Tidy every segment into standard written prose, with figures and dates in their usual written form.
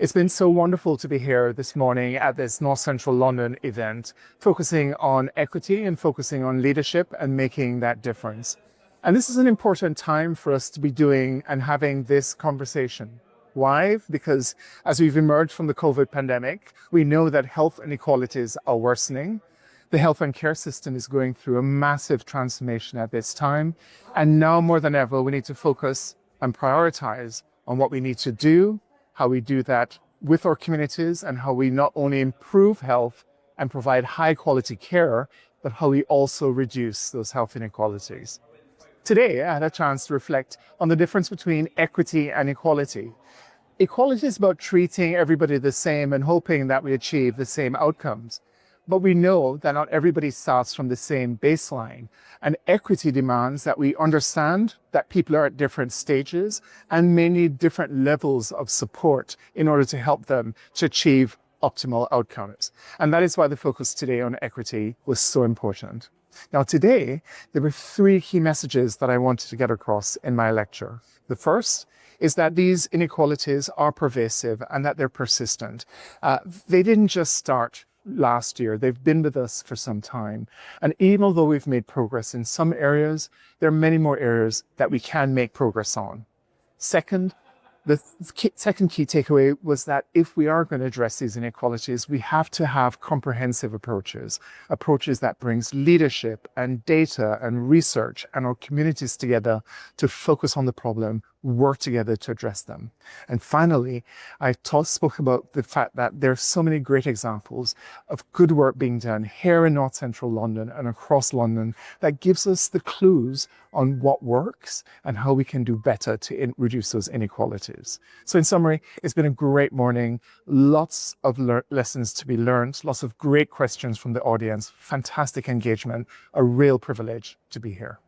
It's been so wonderful to be here this morning at this North Central London event, focusing on equity and focusing on leadership and making that difference. And this is an important time for us to be doing and having this conversation. Why? Because as we've emerged from the COVID pandemic, we know that health inequalities are worsening. The health and care system is going through a massive transformation at this time. And now more than ever, we need to focus and prioritize on what we need to do, how we do that with our communities, and how we not only improve health and provide high quality care, but how we also reduce those health inequalities. Today, I had a chance to reflect on the difference between equity and equality. Equality is about treating everybody the same and hoping that we achieve the same outcomes. But we know that not everybody starts from the same baseline. And equity demands that we understand that people are at different stages and may need different levels of support in order to help them to achieve optimal outcomes. And that is why the focus today on equity was so important. Now today, there were three key messages that I wanted to get across in my lecture. The first is that these inequalities are pervasive and that they're persistent. They didn't just start last year. They've been with us for some time. And even although we've made progress in some areas, there are many more areas that we can make progress on. Second, the second key takeaway was that if we are going to address these inequalities, we have to have comprehensive approaches that brings leadership and data and research and our communities together to focus on the problem, work together to address them. And finally, I spoke about the fact that there are so many great examples of good work being done here in North Central London and across London that gives us the clues on what works and how we can do better to reduce those inequalities. So in summary, it's been a great morning, lots of lessons to be learned, lots of great questions from the audience, fantastic engagement, a real privilege to be here.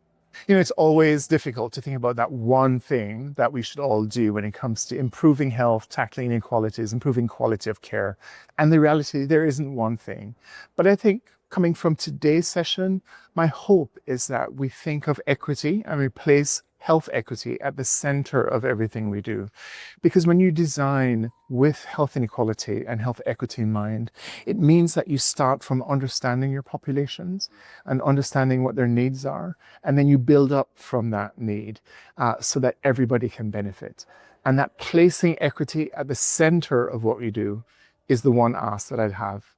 You know, it's always difficult to think about that one thing that we should all do when it comes to improving health, tackling inequalities, improving quality of care. And the reality, there isn't one thing. But I think coming from today's session, my hope is that we think of equity and we place health equity at the center of everything we do. Because when you design with health inequality and health equity in mind, it means that you start from understanding your populations and understanding what their needs are, and then you build up from that need so that everybody can benefit. And that placing equity at the center of what we do is the one ask that I'd have